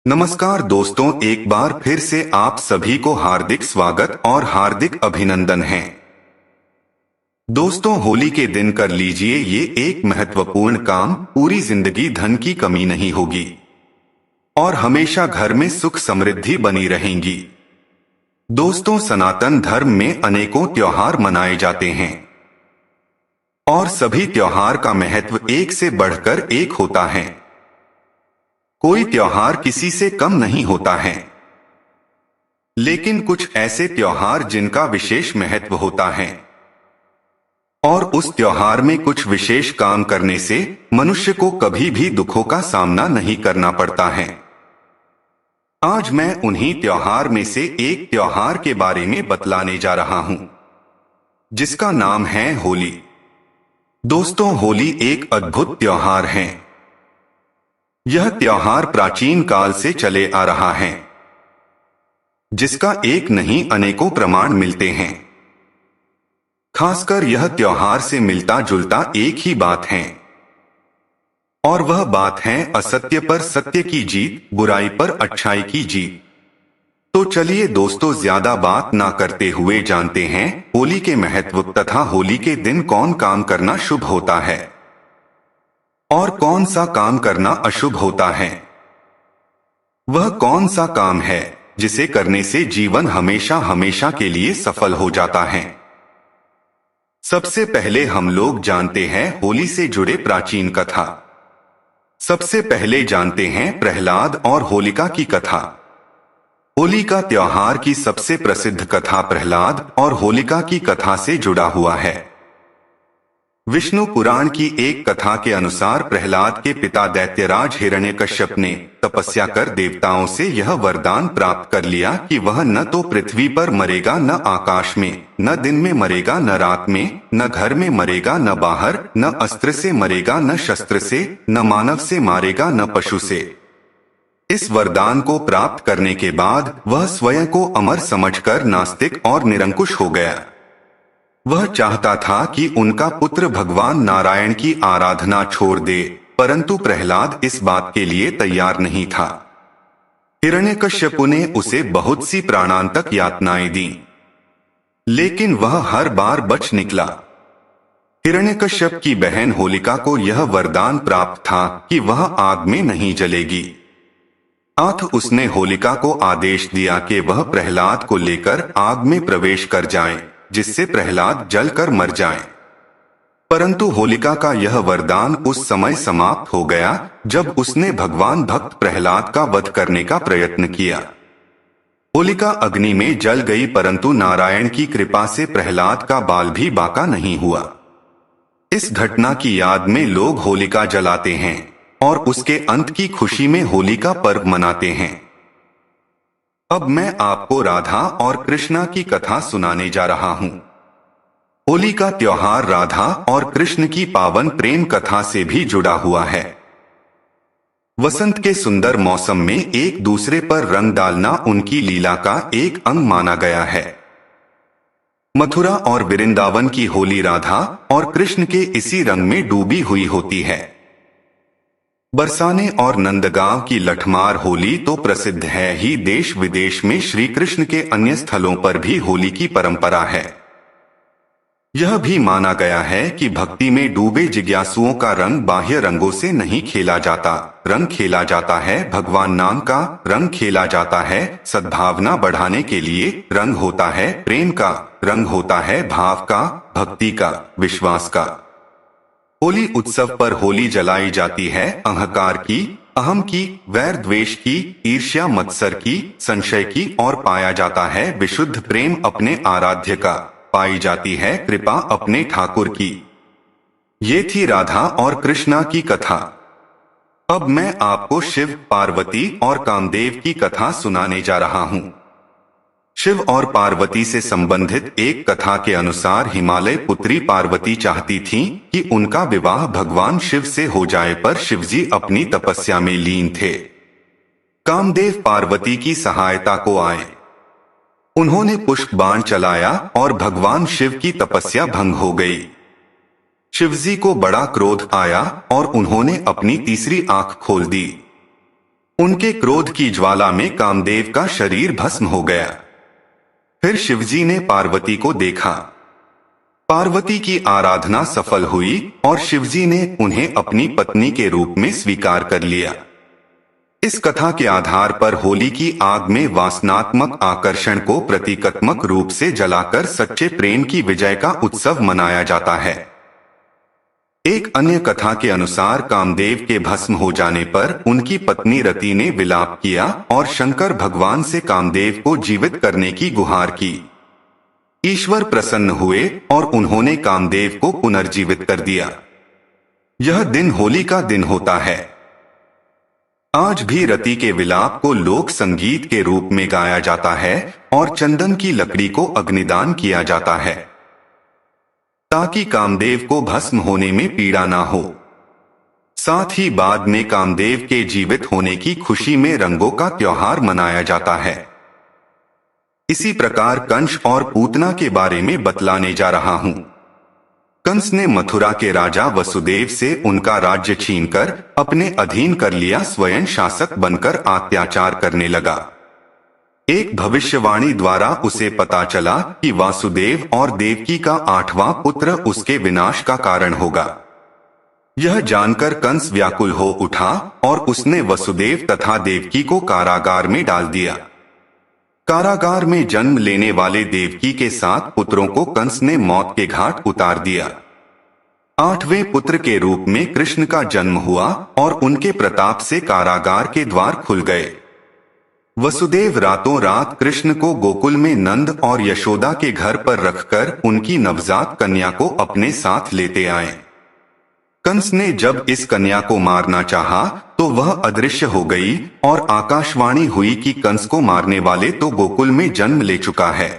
नमस्कार दोस्तों, एक बार फिर से आप सभी को हार्दिक स्वागत और हार्दिक अभिनंदन है। दोस्तों, होली के दिन कर लीजिए ये एक महत्वपूर्ण काम, पूरी जिंदगी धन की कमी नहीं होगी और हमेशा घर में सुख समृद्धि बनी रहेंगी। दोस्तों, सनातन धर्म में अनेकों त्योहार मनाए जाते हैं और सभी त्योहार का महत्व एक से बढ़कर एक होता है। कोई त्योहार किसी से कम नहीं होता है, लेकिन कुछ ऐसे त्योहार जिनका विशेष महत्व होता है और उस त्योहार में कुछ विशेष काम करने से मनुष्य को कभी भी दुखों का सामना नहीं करना पड़ता है। आज मैं उन्हीं त्योहार में से एक त्योहार के बारे में बतलाने जा रहा हूं, जिसका नाम है होली। दोस्तों, होली एक अद्भुत त्योहार है। यह त्योहार प्राचीन काल से चले आ रहा है, जिसका एक नहीं अनेकों प्रमाण मिलते हैं। खासकर यह त्योहार से मिलता जुलता एक ही बात है, और वह बात है असत्य पर सत्य की जीत, बुराई पर अच्छाई की जीत। तो चलिए दोस्तों, ज्यादा बात ना करते हुए जानते हैं होली के महत्व तथा होली के दिन कौन काम करना शुभ होता है और कौन सा काम करना अशुभ होता है। वह कौन सा काम है जिसे करने से जीवन हमेशा हमेशा के लिए सफल हो जाता है। सबसे पहले हम लोग जानते हैं होली से जुड़े प्राचीन कथा। सबसे पहले जानते हैं प्रहलाद और होलिका की कथा। होली का त्योहार की सबसे प्रसिद्ध कथा प्रहलाद और होलिका की कथा से जुड़ा हुआ है। विष्णु पुराण की एक कथा के अनुसार प्रहलाद के पिता दैत्यराज हिरण्यकश्यप ने तपस्या कर देवताओं से यह वरदान प्राप्त कर लिया कि वह न तो पृथ्वी पर मरेगा, न आकाश में, न दिन में मरेगा, न रात में, न घर में मरेगा, न बाहर, न अस्त्र से मरेगा, न शस्त्र से, न मानव से मारेगा, न पशु से। इस वरदान को प्राप्त करने के बाद वह स्वयं को अमर समझकर नास्तिक और निरंकुश हो गया। वह चाहता था कि उनका पुत्र भगवान नारायण की आराधना छोड़ दे, परंतु प्रहलाद इस बात के लिए तैयार नहीं था। हिरण्यकश्यप ने उसे बहुत सी प्राणांतक यातनाएं दी, लेकिन वह हर बार बच निकला। हिरण्यकश्यप की बहन होलिका को यह वरदान प्राप्त था कि वह आग में नहीं जलेगी। अतः उसने होलिका को आदेश दिया कि वह प्रहलाद को लेकर आग में प्रवेश कर जाए, जिससे प्रहलाद जलकर मर जाए। परंतु होलिका का यह वरदान उस समय समाप्त हो गया जब उसने भगवान भक्त प्रहलाद का वध करने का प्रयत्न किया। होलिका अग्नि में जल गई, परंतु नारायण की कृपा से प्रहलाद का बाल भी बाका नहीं हुआ। इस घटना की याद में लोग होलिका जलाते हैं और उसके अंत की खुशी में होली का पर्व मनाते हैं। अब मैं आपको राधा और कृष्णा की कथा सुनाने जा रहा हूं। होली का त्योहार राधा और कृष्ण की पावन प्रेम कथा से भी जुड़ा हुआ है। वसंत के सुंदर मौसम में एक दूसरे पर रंग डालना उनकी लीला का एक अंग माना गया है। मथुरा और वृंदावन की होली राधा और कृष्ण के इसी रंग में डूबी हुई होती है। बरसाने और नंदगांव की लठमार होली तो प्रसिद्ध है ही, देश विदेश में श्री कृष्ण के अन्य स्थलों पर भी होली की परंपरा है। यह भी माना गया है कि भक्ति में डूबे जिज्ञासुओं का रंग बाह्य रंगों से नहीं खेला जाता, रंग खेला जाता है भगवान नाम का, रंग खेला जाता है सद्भावना बढ़ाने के लिए, रंग होता है प्रेम का, रंग होता है भाव का, भक्ति का, विश्वास का। होली उत्सव पर होली जलाई जाती है अहंकार की, अहम की, वैर द्वेष की, ईर्ष्या मत्सर की, संशय की, और पाया जाता है विशुद्ध प्रेम अपने आराध्य का, पाई जाती है कृपा अपने ठाकुर की। ये थी राधा और कृष्णा की कथा। अब मैं आपको शिव, पार्वती और कामदेव की कथा सुनाने जा रहा हूं। शिव और पार्वती से संबंधित एक कथा के अनुसार हिमालय पुत्री पार्वती चाहती थीं कि उनका विवाह भगवान शिव से हो जाए, पर शिवजी अपनी तपस्या में लीन थे। कामदेव पार्वती की सहायता को आए। उन्होंने पुष्प बाण चलाया और भगवान शिव की तपस्या भंग हो गई। शिवजी को बड़ा क्रोध आया और उन्होंने अपनी तीसरी आंख खोल दी। उनके क्रोध की ज्वाला में कामदेव का शरीर भस्म हो गया। फिर शिवजी ने पार्वती को देखा। पार्वती की आराधना सफल हुई और शिवजी ने उन्हें अपनी पत्नी के रूप में स्वीकार कर लिया। इस कथा के आधार पर होली की आग में वासनात्मक आकर्षण को प्रतीकात्मक रूप से जलाकर सच्चे प्रेम की विजय का उत्सव मनाया जाता है। एक अन्य कथा के अनुसार कामदेव के भस्म हो जाने पर उनकी पत्नी रति ने विलाप किया और शंकर भगवान से कामदेव को जीवित करने की गुहार की। ईश्वर प्रसन्न हुए और उन्होंने कामदेव को पुनर्जीवित कर दिया। यह दिन होली का दिन होता है। आज भी रति के विलाप को लोक संगीत के रूप में गाया जाता है और चंदन की लकड़ी को अग्निदान किया जाता है ताकि कामदेव को भस्म होने में पीड़ा ना हो। साथ ही बाद में कामदेव के जीवित होने की खुशी में रंगों का त्योहार मनाया जाता है। इसी प्रकार कंस और पूतना के बारे में बतलाने जा रहा हूं। कंस ने मथुरा के राजा वसुदेव से उनका राज्य छीनकर अपने अधीन कर लिया। स्वयं शासक बनकर अत्याचार करने लगा। एक भविष्यवाणी द्वारा उसे पता चला कि वासुदेव और देवकी का 8वां पुत्र उसके विनाश का कारण होगा। यह जानकर कंस व्याकुल हो उठा और उसने वसुदेव तथा देवकी को कारागार में डाल दिया। कारागार में जन्म लेने वाले देवकी के 7 पुत्रों को कंस ने मौत के घाट उतार दिया। 8वें पुत्र के रूप में कृष्ण का जन्म हुआ और उनके प्रताप से कारागार के द्वार खुल गए। वसुदेव रातों रात कृष्ण को गोकुल में नंद और यशोदा के घर पर रखकर उनकी नवजात कन्या को अपने साथ लेते आए। कंस ने जब इस कन्या को मारना चाहा तो वह अदृश्य हो गई और आकाशवाणी हुई कि कंस को मारने वाले तो गोकुल में जन्म ले चुका है।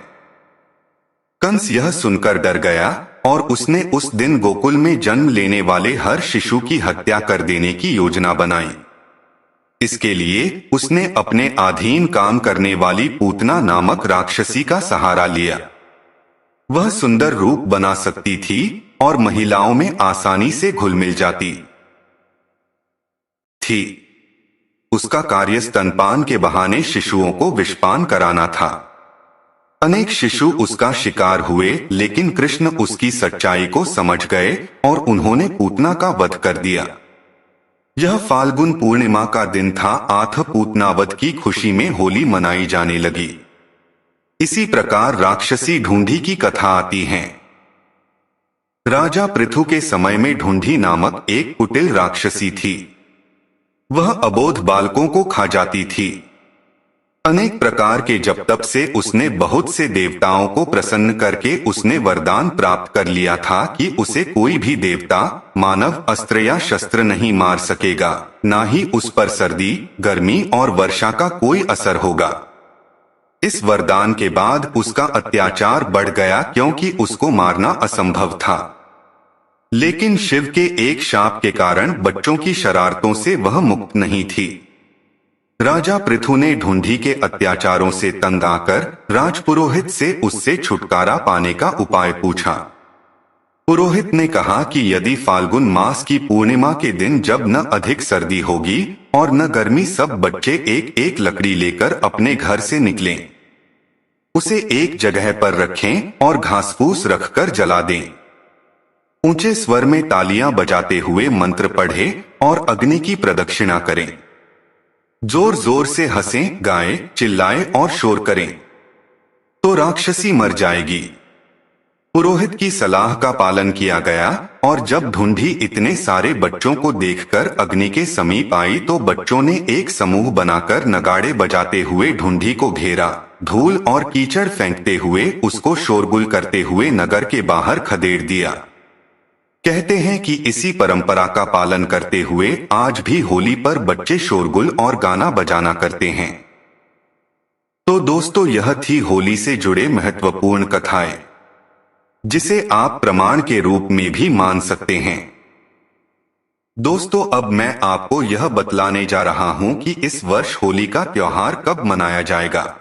कंस यह सुनकर डर गया और उसने उस दिन गोकुल में जन्म लेने वाले हर शिशु की हत्या कर देने की योजना बनाई। इसके लिए उसने अपने अधीन काम करने वाली पूतना नामक राक्षसी का सहारा लिया। वह सुंदर रूप बना सकती थी और महिलाओं में आसानी से घुल मिल जाती थी। उसका कार्य स्तनपान के बहाने शिशुओं को विषपान कराना था। अनेक शिशु उसका शिकार हुए, लेकिन कृष्ण उसकी सच्चाई को समझ गए और उन्होंने पूतना का वध कर दिया। यह फाल्गुन पूर्णिमा का दिन था। आठ पूतनावध की खुशी में होली मनाई जाने लगी। इसी प्रकार राक्षसी ढूंढी की कथा आती है। राजा पृथु के समय में ढूंढी नामक एक कुटिल राक्षसी थी। वह अबोध बालकों को खा जाती थी। अनेक प्रकार के जप तप से उसने बहुत से देवताओं को प्रसन्न करके उसने वरदान प्राप्त कर लिया था कि उसे कोई भी देवता, मानव अस्त्र या शस्त्र नहीं मार सकेगा, ना ही उस पर सर्दी, गर्मी और वर्षा का कोई असर होगा। इस वरदान के बाद उसका अत्याचार बढ़ गया क्योंकि उसको मारना असंभव था। लेकिन शिव के एक शाप के कारण बच्चों की शरारतों से वह मुक्त नहीं थी। राजा पृथु ने ढूंढी के अत्याचारों से तंग आकर राजपुरोहित से उससे छुटकारा पाने का उपाय पूछा। पुरोहित ने कहा कि यदि फाल्गुन मास की पूर्णिमा के दिन जब न अधिक सर्दी होगी और न गर्मी, सब बच्चे एक एक लकड़ी लेकर अपने घर से निकलें, उसे एक जगह पर रखें और घास फूस रखकर जला दें। ऊंचे स्वर में तालियां बजाते हुए मंत्र पढ़े और अग्नि की प्रदक्षिणा करें। जोर जोर से हंसें, गाएं, चिल्लाएं और शोर करें, तो राक्षसी मर जाएगी। पुरोहित की सलाह का पालन किया गया और जब ढूंढी इतने सारे बच्चों को देखकर अग्नि के समीप आई तो बच्चों ने एक समूह बनाकर नगाड़े बजाते हुए ढूंढी को घेरा। धूल और कीचड़ फेंकते हुए उसको शोरगुल करते हुए नगर के बाहर खदेड़ दिया। कहते हैं कि इसी परंपरा का पालन करते हुए आज भी होली पर बच्चे शोरगुल और गाना बजाना करते हैं। तो दोस्तों, यह थी होली से जुड़े महत्वपूर्ण कथाएं, जिसे आप प्रमाण के रूप में भी मान सकते हैं। दोस्तों, अब मैं आपको यह बतलाने जा रहा हूं कि इस वर्ष होली का त्योहार कब मनाया जाएगा।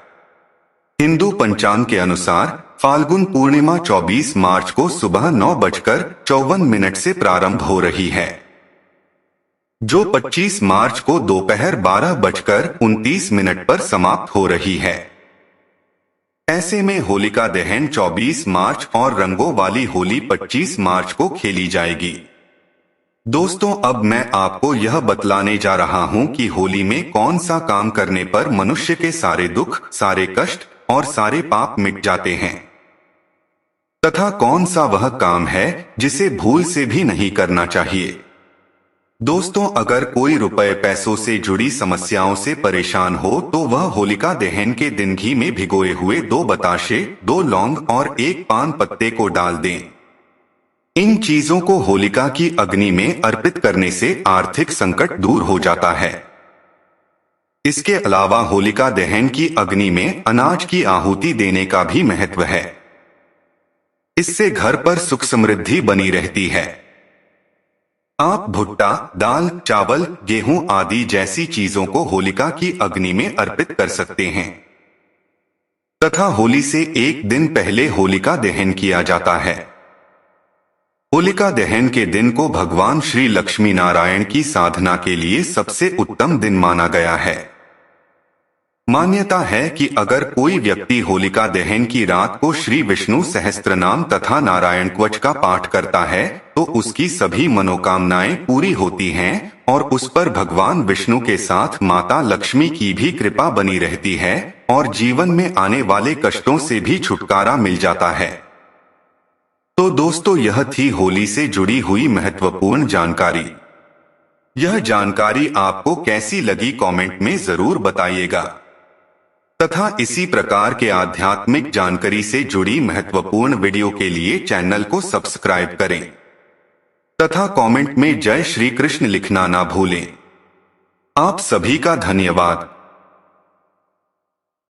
हिंदू पंचांग के अनुसार फाल्गुन पूर्णिमा 24 मार्च को सुबह 9:54 से प्रारंभ हो रही है। जो 25 मार्च को दोपहर 12:29 पर समाप्त हो रही है। ऐसे में होलिका दहन 24 मार्च और रंगों वाली होली 25 मार्च को खेली जाएगी। दोस्तों, अब मैं आपको यह बतलाने जा रहा हूं कि होली में कौन सा काम करने पर मनुष्य के सारे दुख, सारे कष्ट और सारे पाप मिट जाते हैं, तथा कौन सा वह काम है जिसे भूल से भी नहीं करना चाहिए। दोस्तों, अगर कोई रुपए पैसों से जुड़ी समस्याओं से परेशान हो तो वह होलिका दहन के दिन घी में भिगोए हुए 2 बताशे, 2 लौंग और 1 पान पत्ते को डाल दें। इन चीजों को होलिका की अग्नि में अर्पित करने से आर्थिक संकट दूर हो जाता है। इसके अलावा होलिका दहन की अग्नि में अनाज की आहुति देने का भी महत्व है। इससे घर पर सुख समृद्धि बनी रहती है। आप भुट्टा, दाल, चावल, गेहूं आदि जैसी चीजों को होलिका की अग्नि में अर्पित कर सकते हैं तथा होली से एक दिन पहले होलिका दहन किया जाता है। होलिका दहन के दिन को भगवान श्री लक्ष्मी नारायण की साधना के लिए सबसे उत्तम दिन माना गया है। मान्यता है कि अगर कोई व्यक्ति होलिका दहन की रात को श्री विष्णु सहस्त्रनाम तथा नारायण कवच का पाठ करता है तो उसकी सभी मनोकामनाएं पूरी होती हैं और उस पर भगवान विष्णु के साथ माता लक्ष्मी की भी कृपा बनी रहती है और जीवन में आने वाले कष्टों से भी छुटकारा मिल जाता है। तो दोस्तों, यह थी होली से जुड़ी हुई महत्वपूर्ण जानकारी। यह जानकारी आपको कैसी लगी कमेंट में जरूर बताइएगा तथा इसी प्रकार के आध्यात्मिक जानकारी से जुड़ी महत्वपूर्ण वीडियो के लिए चैनल को सब्सक्राइब करें तथा कमेंट में जय श्री कृष्ण लिखना ना भूलें। आप सभी का धन्यवाद।